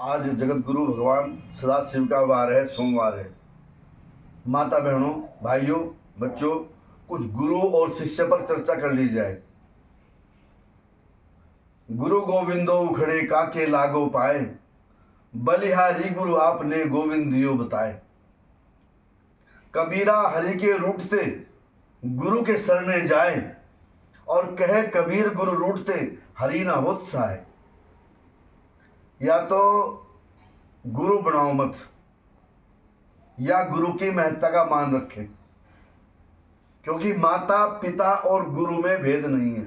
आज जगत गुरु भगवान सदाशिव का वार है, सोमवार है। माता बहनों, भाइयों, बच्चों, कुछ गुरु और शिष्य पर चर्चा कर ली जाए। गुरु गोविंदो उखड़े काके लागो पाए, बलिहारी गुरु आपने गोविंदियो बताए। कबीरा हरि के रूठते गुरु के शरणे जाए, और कहे कबीर गुरु रूठते हरि न होत सहाय। या तो गुरु बनाओ मत, या गुरु की महत्ता का मान रखें, क्योंकि माता पिता और गुरु में भेद नहीं है।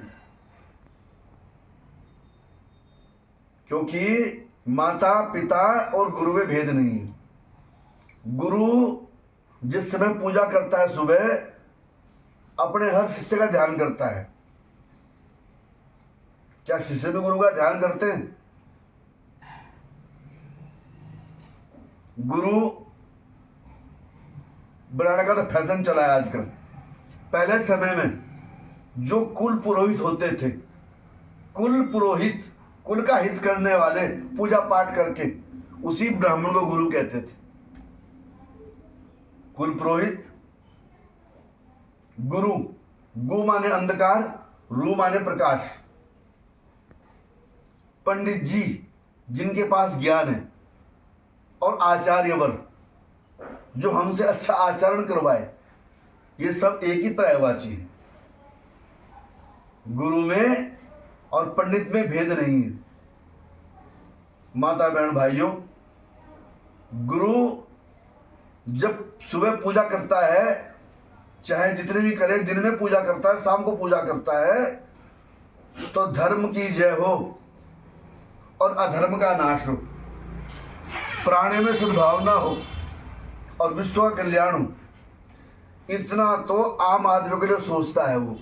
क्योंकि माता पिता और गुरु में भेद नहीं है। गुरु जिस समय पूजा करता है सुबह, अपने हर शिष्य का ध्यान करता है। क्या शिष्य भी गुरु का ध्यान करते हैं? गुरु बनाने का तो फैशन चला है आजकल। पहले समय में जो कुल पुरोहित होते थे, कुल पुरोहित, कुल का हित करने वाले, पूजा पाठ करके, उसी ब्राह्मण को गुरु कहते थे। कुल पुरोहित, गुरु, गु माने अंधकार, रू माने प्रकाश। पंडित जी, जिनके पास ज्ञान है, और आचार्यवर, जो हमसे अच्छा आचरण करवाए, ये सब एक ही पर्यायवाची है। गुरु में और पंडित में भेद नहीं है। माता बहन भाइयों, गुरु जब सुबह पूजा करता है, चाहे जितने भी करे, दिन में पूजा करता है, शाम को पूजा करता है, तो धर्म की जय हो और अधर्म का नाश हो, प्राणी में सद्भावना हो और विश्व का कल्याण हो, इतना तो आम आदमी के लिए सोचता है। वो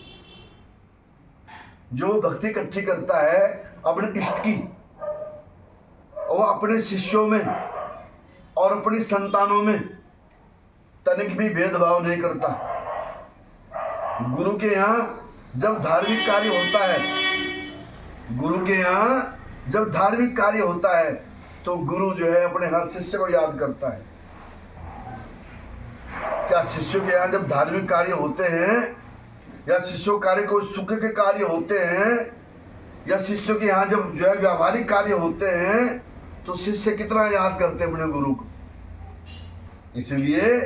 जो भक्ति इकट्ठी करता है अपने इष्ट की, वो अपने शिष्यों में और अपनी संतानों में तनिक भी भेदभाव नहीं करता। गुरु के यहाँ जब धार्मिक कार्य होता है, गुरु के यहाँ जब धार्मिक कार्य होता है, तो गुरु जो है अपने हर शिष्य को याद करता है। क्या शिष्यों के यहाँ जब धार्मिक कार्य होते हैं, या शिष्यों कार्य को सुख के कार्य होते हैं, या शिष्यों के यहाँ जब जो है व्यावहारिक कार्य होते हैं, तो शिष्य कितना याद करते हैं अपने गुरु को। इसलिए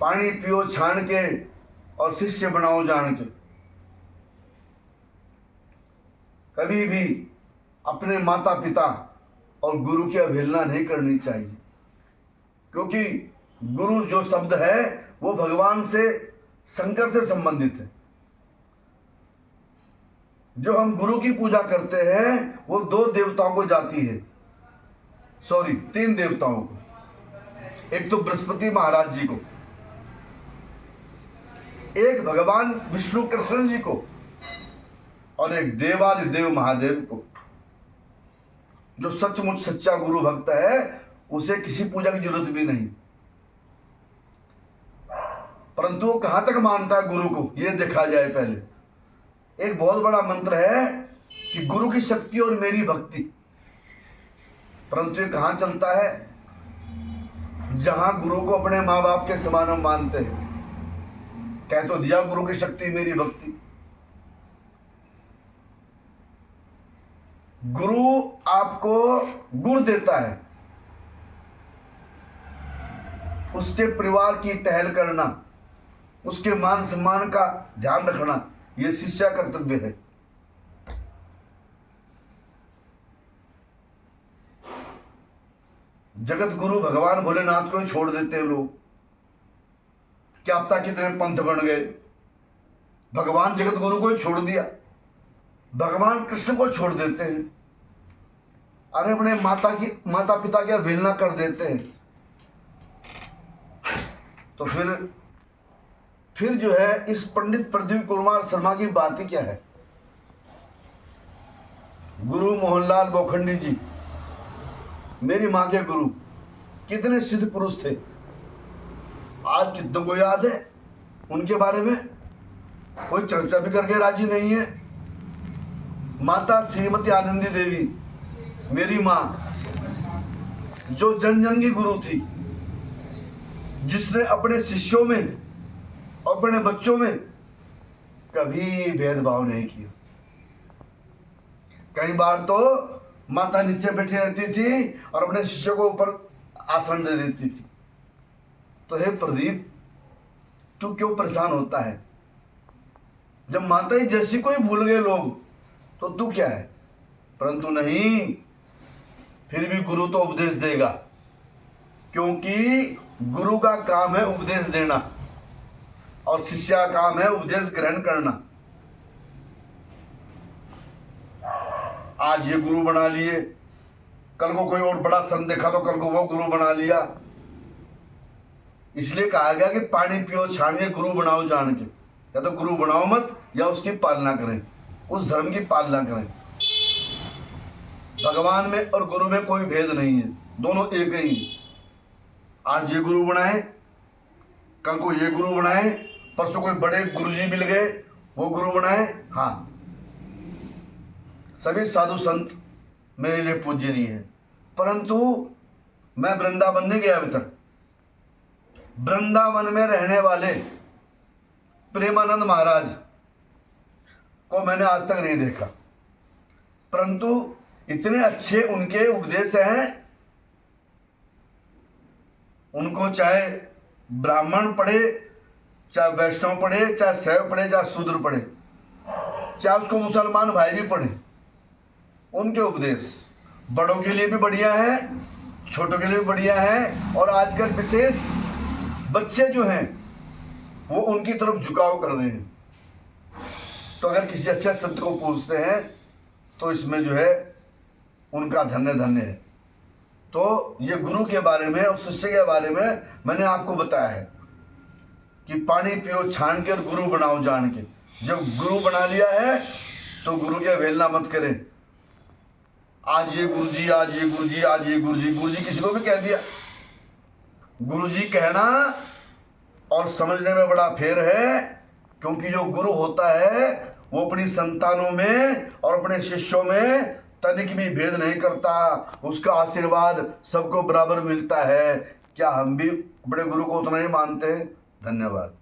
पानी पियो छान के और शिष्य बनाओ जान के। कभी भी अपने माता पिता और गुरु की अवहेलना नहीं करनी चाहिए, क्योंकि गुरु जो शब्द है वो भगवान से, शंकर से संबंधित है। जो हम गुरु की पूजा करते हैं वो दो देवताओं को जाती है, सॉरी, तीन देवताओं को। एक तो बृहस्पति महाराज जी को, एक भगवान विष्णु कृष्ण जी को, और एक देवादिदेव महादेव को। जो सचमुच सच्चा गुरु भक्त है, उसे किसी पूजा की जरूरत भी नहीं। परंतु वो कहां तक मानता है गुरु को, यह देखा जाए पहले। एक बहुत बड़ा मंत्र है कि गुरु की शक्ति और मेरी भक्ति, परंतु ये कहां चलता है? जहां गुरु को अपने माँ बाप के समान हम मानते हैं। कह तो दिया गुरु की शक्ति मेरी भक्ति। गुरु आपको गुण देता है, उसके परिवार की टहल करना, उसके मान सम्मान का ध्यान रखना, यह शिष्य का कर्तव्य है। जगत गुरु भगवान भोलेनाथ को ही छोड़ देते हैं लोग। क्या पता कितने पंथ बन गए। भगवान जगत गुरु को ही छोड़ दिया, भगवान कृष्ण को छोड़ देते हैं। अरे अपने माता पिता की अवहेलना कर देते हैं। तो फिर जो है इस पंडित पृथ्वी कुमार शर्मा की बात ही क्या है? गुरु मोहनलाल बोखंडी जी, मेरी माँ के गुरु, कितने सिद्ध पुरुष थे। आज कितनों को याद है उनके बारे में? कोई चर्चा भी करके राजी नहीं है। माता श्रीमती आनंदी देवी, मेरी माँ, जो जन जन की गुरु थी, जिसने अपने शिष्यों में, अपने बच्चों में कभी भेदभाव नहीं किया। कई बार तो माता नीचे बैठी रहती थी और अपने शिष्यों को ऊपर आसन दे देती थी। तो हे प्रदीप, तू क्यों परेशान होता है? जब माता ही जैसी को ही भूल गए लोग तो तू क्या है? परंतु नहीं, फिर भी गुरु तो उपदेश देगा, क्योंकि गुरु का काम है उपदेश देना और शिष्य का काम है उपदेश ग्रहण करना। आज ये गुरु बना लिए, कल को कोई और बड़ा संत देखा तो कल को वो गुरु बना लिया। इसलिए कहा गया कि पानी पियो छान के, गुरु बनाओ जान के। या तो गुरु बनाओ मत, या उसकी पालना करें, उस धर्म की पालना करें। भगवान में और गुरु में कोई भेद नहीं है, दोनों एक ही हैं। आज ये गुरु बनाए, कल को ये गुरु बनाए, परसों कोई बड़े गुरुजी मिल गए वो गुरु बनाए। हाँ, सभी साधु संत मेरे लिए पूजनीय है, परंतु मैं वृंदावन नहीं गया अभी तक। वृंदावन में रहने वाले प्रेमानंद महाराज को मैंने आज तक नहीं देखा, परंतु इतने अच्छे उनके उपदेश हैं। उनको चाहे ब्राह्मण पढ़े, चाहे वैष्णव पढ़े, चाहे शैव पढ़े, चाहे शूद्र पढ़े, चाहे उसको मुसलमान भाई भी पढ़े, उनके उपदेश बड़ों के लिए भी बढ़िया है, छोटों के लिए भी बढ़िया है। और आजकल विशेष बच्चे जो हैं वो उनकी तरफ झुकाव कर रहे हैं। तो अगर किसी अच्छे संत को पूछते हैं तो इसमें जो है उनका धन्य धन्य है। तो ये गुरु के बारे में और शिष्य के बारे में मैंने आपको बताया है कि पानी पियो छान के और गुरु बनाओ जान के। जब गुरु बना लिया है तो गुरु की अवहेलना मत करें। आज ये गुरुजी, आज ये गुरुजी, आज ये गुरुजी, गुरुजी किसी को भी कह दिया। गुरुजी कहना और समझने में बड़ा फेर है, क्योंकि जो गुरु होता है वो अपनी संतानों में और अपने शिष्यों में तनिक भी भेद नहीं करता। उसका आशीर्वाद सबको बराबर मिलता है। क्या हम भी अपने गुरु को उतना ही मानते हैं? धन्यवाद।